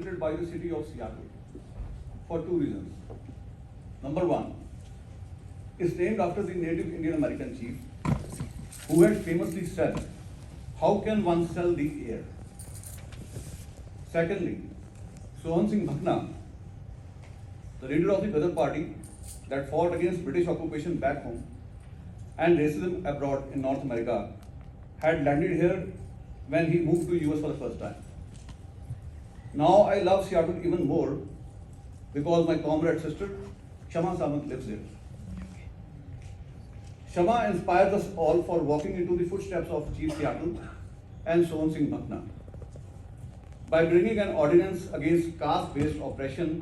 considered by the city of Seattle for two reasons. Number one, it's named after the native Indian American chief who had famously said, "How can one sell the air?" Secondly, Sawant Singh Bhakna, the leader of the Gadar party that fought against British occupation back home and racism abroad in North America, had landed here when he moved to US for the first time. Now I love Seattle even more because my comrade sister, Kshama Sawant, lives here. Kshama inspires us all for walking into the footsteps of Chief Seattle and Sawant Singh Bhakna. By bringing an ordinance against caste-based oppression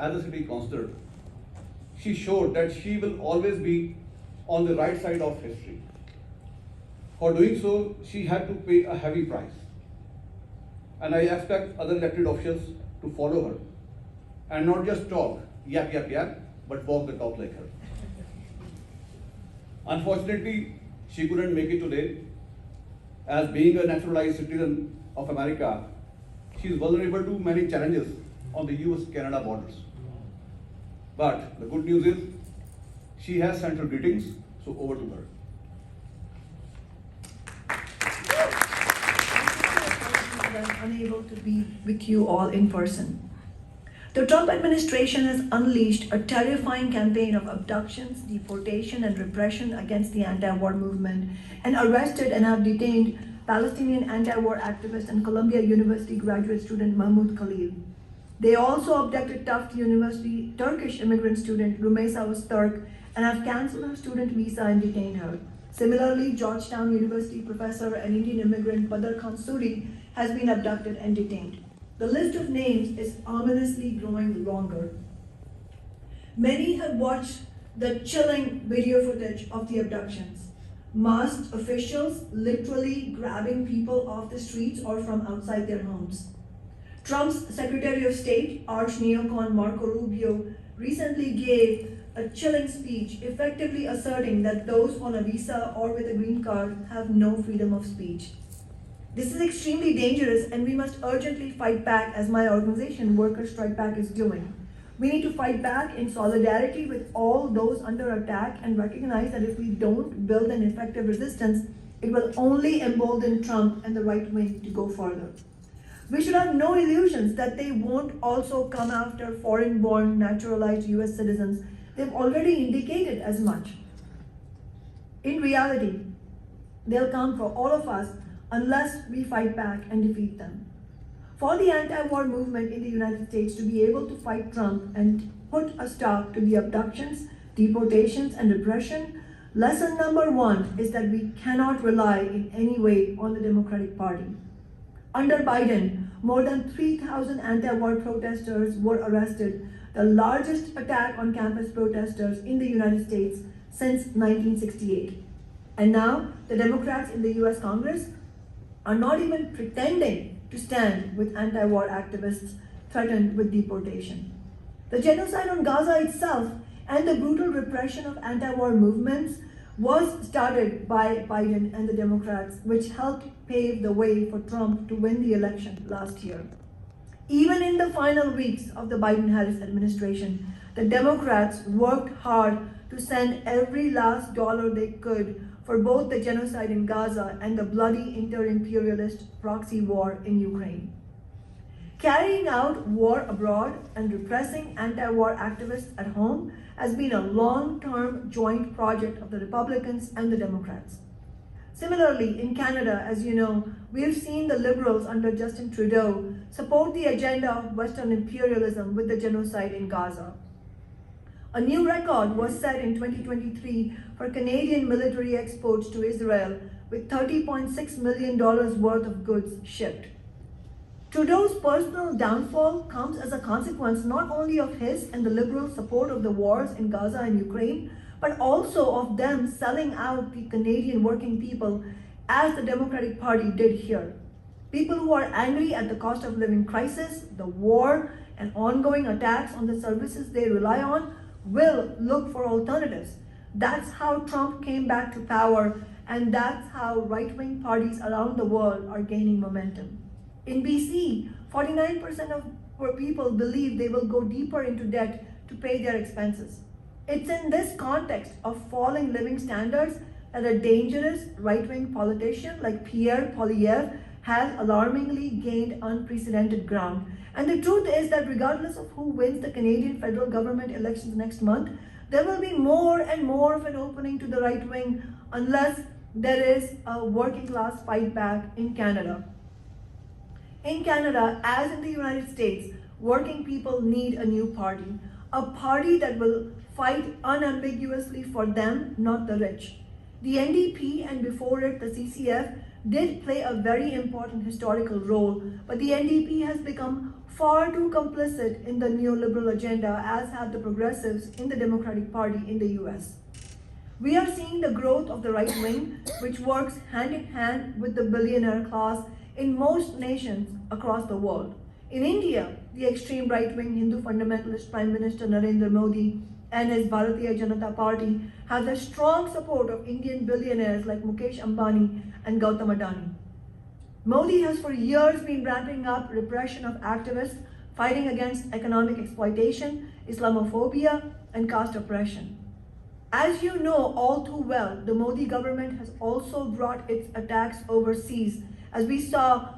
as a city councillor, she showed that she will always be on the right side of history. For doing so, she had to pay a heavy price. And I expect other elected officials to follow her and not just talk, yap, yap, yap, but walk the talk like her. Unfortunately, she couldn't make it today. As being a naturalized citizen of America, she is vulnerable to many challenges on the US-Canada borders. But the good news is, she has sent her greetings, so over to her. I'm unable to be with you all in person. The Trump administration has unleashed a terrifying campaign of abductions, deportation, and repression against the anti-war movement, and arrested and have detained Palestinian anti-war activist and Columbia University graduate student Mahmoud Khalil. They also abducted Tufts University Turkish immigrant student Rumeysa Öztürk and have cancelled her student visa and detained her. Similarly, Georgetown University professor and Indian immigrant Badr Khan Suri has been abducted and detained. The list of names is ominously growing longer. Many have watched the chilling video footage of the abductions. Masked officials literally grabbing people off the streets or from outside their homes. Trump's Secretary of State, arch neocon Marco Rubio, recently gave a chilling speech effectively asserting that those on a visa or with a green card have no freedom of speech. This is extremely dangerous and we must urgently fight back, as my organization, Workers Strike Back, is doing. We need to fight back in solidarity with all those under attack and recognize that if we don't build an effective resistance, it will only embolden Trump and the right wing to go further. We should have no illusions that they won't also come after foreign-born, naturalized US citizens. They've already indicated as much. In reality, they'll come for all of us unless we fight back and defeat them. For the anti-war movement in the United States to be able to fight Trump and put a stop to the abductions, deportations, and repression, lesson number one is that we cannot rely in any way on the Democratic Party. Under Biden, more than 3,000 anti-war protesters were arrested, the largest attack on campus protesters in the United States since 1968. And now, the Democrats in the US Congress are not even pretending to stand with anti-war activists threatened with deportation. The genocide on Gaza itself and the brutal repression of anti-war movements was started by Biden and the Democrats, which helped pave the way for Trump to win the election last year. Even in the final weeks of the Biden-Harris administration, the Democrats worked hard to send every last dollar they could for both the genocide in Gaza and the bloody inter-imperialist proxy war in Ukraine. Carrying out war abroad and repressing anti-war activists at home has been a long-term joint project of the Republicans and the Democrats. Similarly, in Canada, as you know, we have seen the Liberals under Justin Trudeau support the agenda of Western imperialism with the genocide in Gaza. A new record was set in 2023 for Canadian military exports to Israel, with $30.6 million worth of goods shipped. Trudeau's personal downfall comes as a consequence not only of his and the Liberals' support of the wars in Gaza and Ukraine, but also of them selling out the Canadian working people as the Democratic Party did here. People who are angry at the cost of living crisis, the war, and ongoing attacks on the services they rely on will look for alternatives. That's how Trump came back to power, and that's how right-wing parties around the world are gaining momentum. In BC, 49% of where people believe they will go deeper into debt to pay their expenses. It's in this context of falling living standards that a dangerous right-wing politician like Pierre Poilievre has alarmingly gained unprecedented ground. And the truth is that regardless of who wins the Canadian federal government elections next month, there will be more and more of an opening to the right wing unless there is a working class fight back in Canada. In Canada, as in the United States, working people need a new party, a party that will fight unambiguously for them, not the rich. The NDP and before it the CCF did play a very important historical role, but the NDP has become far too complicit in the neoliberal agenda, as have the progressives in the Democratic Party in the US. We are seeing the growth of the right wing, which works hand in hand with the billionaire class in most nations across the world. In India, the extreme right-wing Hindu fundamentalist Prime Minister Narendra Modi and his Bharatiya Janata Party have the strong support of Indian billionaires like Mukesh Ambani and Gautam Adani. Modi has for years been ramping up repression of activists fighting against economic exploitation, Islamophobia, and caste oppression. As you know all too well, the Modi government has also brought its attacks overseas, as we saw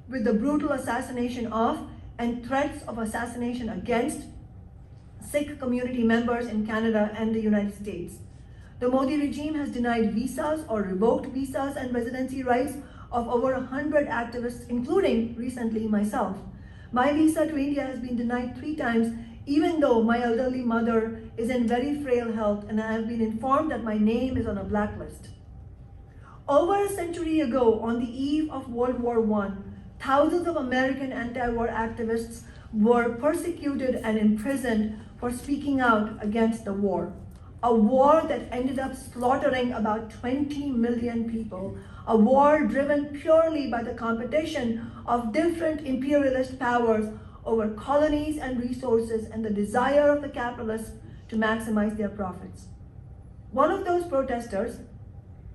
with the brutal assassination of and threats of assassination against Sikh community members in Canada and the United States. The Modi regime has denied visas or revoked visas and residency rights of over 100 activists, including recently myself. My visa to India has been denied 3 times, even though my elderly mother is in very frail health and I have been informed that my name is on a blacklist. Over a century ago, on the eve of World War I, thousands of American anti-war activists were persecuted and imprisoned for speaking out against the war. A war that ended up slaughtering about 20 million people. A war driven purely by the competition of different imperialist powers over colonies and resources and the desire of the capitalists to maximize their profits. One of those protesters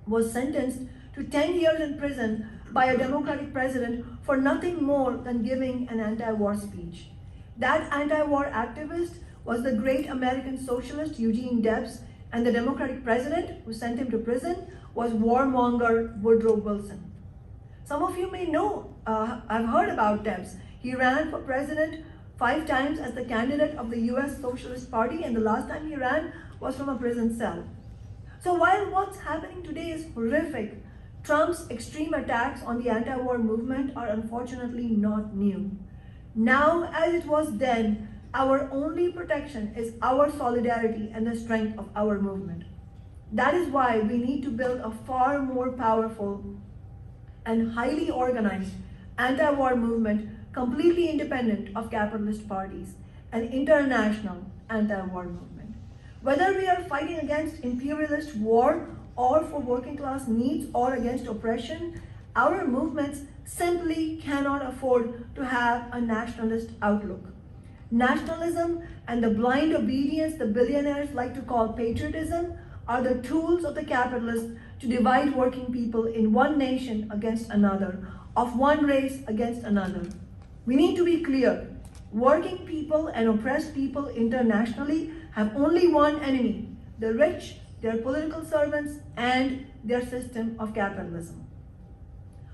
was sentenced to 10 years in prison by a Democratic president for nothing more than giving an anti-war speech. That anti-war activist was the great American socialist Eugene Debs, and the Democratic president who sent him to prison was warmonger Woodrow Wilson. Some of you may know, I've heard about Debs. He ran for president 5 times as the candidate of the US Socialist Party, and the last time he ran was from a prison cell. So while what's happening today is horrific, Trump's extreme attacks on the anti-war movement are unfortunately not new. Now, as it was then, our only protection is our solidarity and the strength of our movement. That is why we need to build a far more powerful and highly organized anti-war movement completely independent of capitalist parties, an international anti-war movement. Whether we are fighting against imperialist war or for working class needs or against oppression, our movements simply cannot afford to have a nationalist outlook. Nationalism and the blind obedience the billionaires like to call patriotism are the tools of the capitalists to divide working people in one nation against another, of one race against another. We need to be clear. Working people and oppressed people internationally have only one enemy: the rich, their political servants, and their system of capitalism.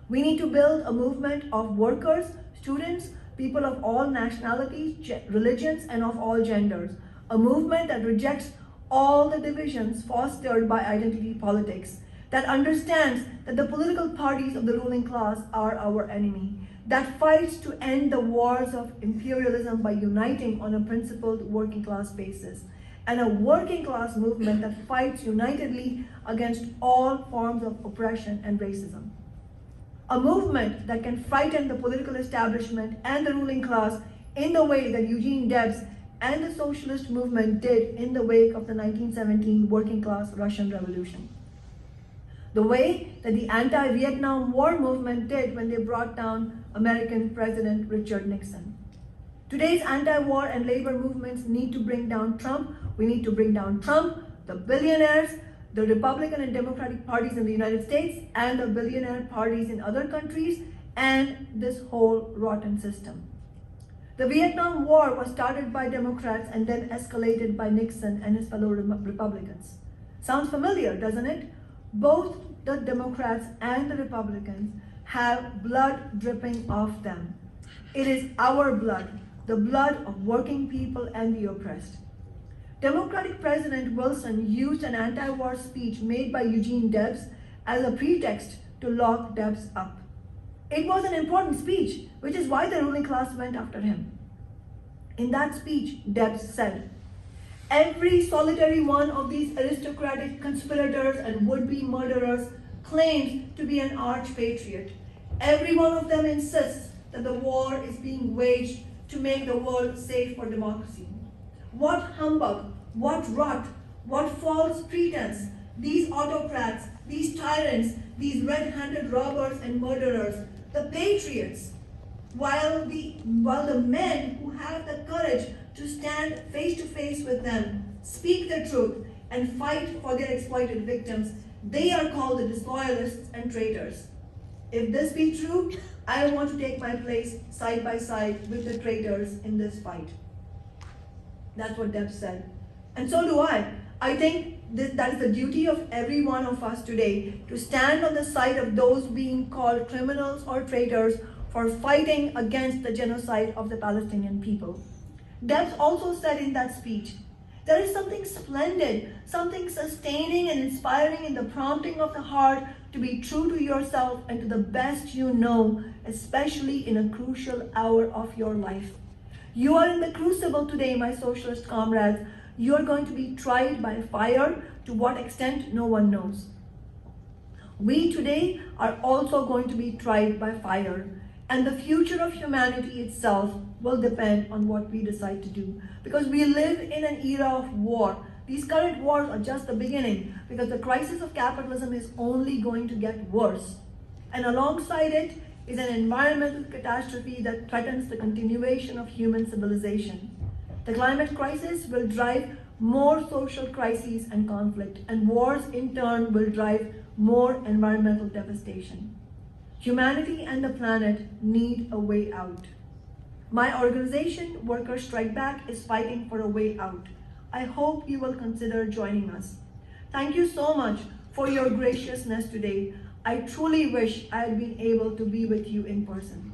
We need to build a movement of workers, students, people of all nationalities, religions, and of all genders. A movement that rejects all the divisions fostered by identity politics, that understands that the political parties of the ruling class are our enemy, that fights to end the wars of imperialism by uniting on a principled working class basis, and a working class movement that fights unitedly against all forms of oppression and racism. A movement that can frighten the political establishment and the ruling class in the way that Eugene Debs and the socialist movement did in the wake of the 1917 working class Russian Revolution. The way that the anti-Vietnam War movement did when they brought down American President Richard Nixon. Today's anti-war and labor movements need to bring down Trump. We need to bring down Trump, the billionaires, the Republican and Democratic parties in the United States, and the billionaire parties in other countries, and this whole rotten system. The Vietnam War was started by Democrats and then escalated by Nixon and his fellow Republicans. Sounds familiar, doesn't it? Both the Democrats and the Republicans have blood dripping off them. It is our blood, the blood of working people and the oppressed. Democratic President Wilson used an anti-war speech made by Eugene Debs as a pretext to lock Debs up. It was an important speech, which is why the ruling class went after him. In that speech, Debs said, "Every solitary one of these aristocratic conspirators and would-be murderers claims to be an arch-patriot. Every one of them insists that the war is being waged to make the world safe for democracy. What humbug, what rot, what false pretense, these autocrats, these tyrants, these red-handed robbers and murderers, the patriots, while the men who have the courage to stand face to face with them, speak the truth, and fight for their exploited victims, they are called the disloyalists and traitors. If this be true, I want to take my place side by side with the traitors in this fight." That's what Debs said. And so do I. I think that is the duty of every one of us today, to stand on the side of those being called criminals or traitors for fighting against the genocide of the Palestinian people. Debs also said in that speech, "There is something splendid, something sustaining and inspiring in the prompting of the heart to be true to yourself and to the best you know, especially in a crucial hour of your life. You are in the crucible today, my socialist comrades. You are going to be tried by fire, to what extent no one knows. We today are also going to be tried by fire, and the future of humanity itself will depend on what we decide to do. Because we live in an era of war. These current wars are just the beginning, because the crisis of capitalism is only going to get worse. And alongside it is an environmental catastrophe that threatens the continuation of human civilization. The climate crisis will drive more social crises and conflict, and wars in turn will drive more environmental devastation. Humanity and the planet need a way out. My organization, Workers Strike Back, is fighting for a way out. I hope you will consider joining us. Thank you so much for your graciousness today. I truly wish I had been able to be with you in person.